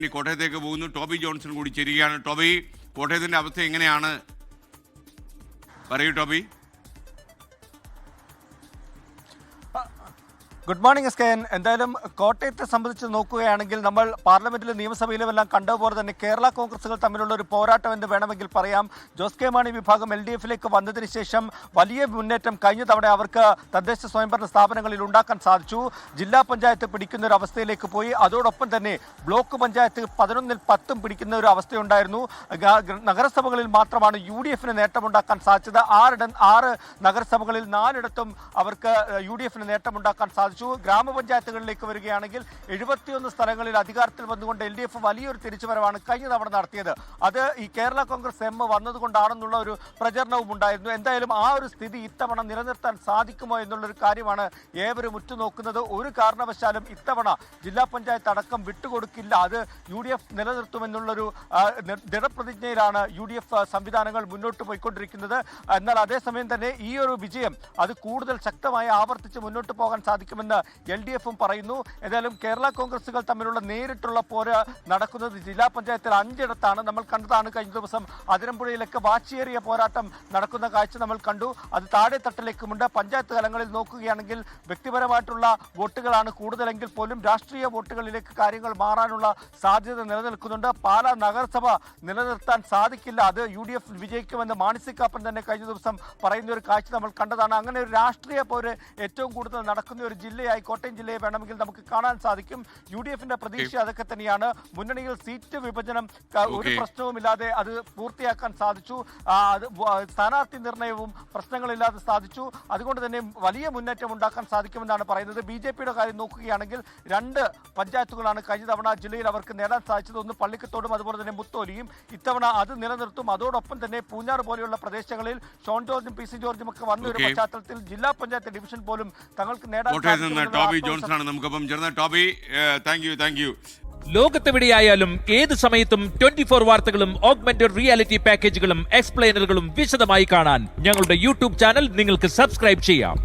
ഇനി കോട്ടയത്തേക്ക് പോകുന്നു. Toby Johnson കൂടി ചേരുകയാണ്. ടോബി, കോട്ടയത്തിന്റെ അവസ്ഥ എങ്ങനെയാണ്? പറയൂ ടോബി. Good morning എസ്കെൻ. എന്തായാലും കോട്ടയത്തെ സംബന്ധിച്ച് നോക്കുകയാണെങ്കിൽ നമ്മൾ പാർലമെന്റിലും നിയമസഭയിലും എല്ലാം കണ്ടതുപോലെ തന്നെ കേരള കോൺഗ്രസുകൾ തമ്മിലുള്ള ഒരു പോരാട്ടം എന്ന് വേണമെങ്കിൽ പറയാം. ജോസ് കെ മാണി വിഭാഗം LDF-ലേക്ക് വന്നതിന് ശേഷം വലിയ മുന്നേറ്റം കഴിഞ്ഞ തവണ അവർക്ക് തദ്ദേശ സ്വയംഭരണ സ്ഥാപനങ്ങളിൽ ഉണ്ടാക്കാൻ സാധിച്ചു. ജില്ലാ പഞ്ചായത്ത് പിടിക്കുന്ന ഒരു അവസ്ഥയിലേക്ക് പോയി. അതോടൊപ്പം തന്നെ ബ്ലോക്ക് പഞ്ചായത്ത് 11-ൽ 10 പിടിക്കുന്ന ഒരു അവസ്ഥയുണ്ടായിരുന്നു. നഗരസഭകളിൽ മാത്രമാണ് UDF-ന് നേട്ടമുണ്ടാക്കാൻ സാധിച്ചത്. 6 നഗരസഭകളിൽ 4ഇടത്തും അവർക്ക് UDF-ന് നേട്ടമുണ്ടാക്കാൻ സാധിച്ചു. ഗ്രാമപഞ്ചായത്തുകളിലേക്ക് വരികയാണെങ്കിൽ 71 സ്ഥലങ്ങളിൽ അധികാരത്തിൽ വന്നുകൊണ്ട് LDF വലിയൊരു തിരിച്ചുവരവാണ് കഴിഞ്ഞ തവണ നടത്തിയത്. അത് ഈ കേരള കോൺഗ്രസ് M വന്നതുകൊണ്ടാണെന്നുള്ള ഒരു പ്രചരണവും ഉണ്ടായിരുന്നു. എന്തായാലും ആ ഒരു സ്ഥിതി ഇത്തവണ നിലനിർത്താൻ സാധിക്കുമോ എന്നുള്ളൊരു കാര്യമാണ് ഏവരും ഉറ്റുനോക്കുന്നത്. ഒരു കാരണവശാലും ഇത്തവണ ജില്ലാ പഞ്ചായത്ത് അടക്കം വിട്ടുകൊടുക്കില്ല. അത് UDF നിലനിർത്തുമെന്നുള്ളൊരു ദൃഢപ്രതിജ്ഞയിലാണ് UDF സംവിധാനങ്ങൾ മുന്നോട്ട് പോയിക്കൊണ്ടിരിക്കുന്നത്. എന്നാൽ അതേസമയം തന്നെ ഈ ഒരു വിജയം അത് കൂടുതൽ ശക്തമായി ആവർത്തിച്ച് മുന്നോട്ട് പോകാൻ സാധിക്കുമെന്ന് LDF-ഉം പറയുന്നു. ഏതായാലും കേരള കോൺഗ്രസുകൾ തമ്മിലുള്ള നേരിട്ടുള്ള പോര് നടക്കുന്നത് ജില്ലാ പഞ്ചായത്തിൽ 5ഇടത്താണ്. നമ്മൾ കണ്ടതാണ് കഴിഞ്ഞ ദിവസം അതിരമ്പുഴയിലൊക്കെ വാശിയേറിയ പോരാട്ടം നടക്കുന്ന കാഴ്ച നമ്മൾ കണ്ടു. അത് താഴെത്തട്ടിലേക്കുമുണ്ട്. പഞ്ചായത്ത് തലങ്ങളിൽ നോക്കുകയാണെങ്കിൽ വ്യക്തിപരമായിട്ടുള്ള വോട്ടുകളാണ് കൂടുതലെങ്കിൽ പോലും രാഷ്ട്രീയ വോട്ടുകളിലേക്ക് കാര്യങ്ങൾ മാറാനുള്ള സാധ്യത നിലനിൽക്കുന്നുണ്ട്. പാലാ നഗരസഭ നിലനിർത്താൻ സാധിക്കില്ല. അത് UDF വിജയിക്കുമെന്ന് മാണി കാപ്പൻ തന്നെ കഴിഞ്ഞ ദിവസം പറയുന്ന ഒരു കാഴ്ച നമ്മൾ കണ്ടതാണ്. അങ്ങനെ ഒരു രാഷ്ട്രീയ പോര് ഏറ്റവും കൂടുതൽ നടക്കുന്ന ഒരു ജില്ലയായി കോട്ടയം ജില്ലയെ വേണമെങ്കിൽ നമുക്ക് കാണാൻ സാധിക്കും. UDF-ന്റെ പ്രതീക്ഷ അതൊക്കെ തന്നെയാണ്. മുന്നണിയിൽ സീറ്റ് വിഭജനം ഒരു പ്രശ്നവുമില്ലാതെ അത് പൂർത്തിയാക്കാൻ സാധിച്ചു. സ്ഥാനാർത്ഥി നിർണയവും പ്രശ്നങ്ങളില്ലാതെ സാധിച്ചു. അതുകൊണ്ട് തന്നെ വലിയ മുന്നേറ്റം ഉണ്ടാക്കാൻ സാധിക്കുമെന്നാണ് പറയുന്നത്. BJP-യുടെ കാര്യം നോക്കുകയാണെങ്കിൽ 2 പഞ്ചായത്തുകളാണ് കഴിഞ്ഞ തവണ ജില്ലയിൽ അവർക്ക് നേടാൻ സാധിച്ചത്. ഒന്ന് പള്ളിക്കത്തോടും അതുപോലെ തന്നെ മുത്തോലിയും. ഇത്തവണ അത് നിലനിർത്തും. അതോടൊപ്പം തന്നെ പൂഞ്ഞാർ പോലെയുള്ള പ്രദേശങ്ങളിൽ ഷോൺ ജോർജും PC ജോർജും ഒക്കെ വന്ന ഒരു പശ്ചാത്തലത്തിൽ ജില്ലാ പഞ്ചായത്ത് ഡിവിഷൻ പോലും തങ്ങൾക്ക് നേടാൻ ടോബി ജോൺസൺ ആണ് നമുക്കൊപ്പം ചേർന്ന. Toby, thank you. ലോകത്തെവിടെയായാലും ഏത് സമയത്തും 24 വാർത്തകളും ഓഗ്മെന്റഡ് റിയാലിറ്റി പാക്കേജുകളും എക്സ്പ്ലെയിനറുകളും വിശദമായി കാണാൻ ഞങ്ങളുടെ YouTube ചാനൽ നിങ്ങൾക്ക് സബ്സ്ക്രൈബ് ചെയ്യാം.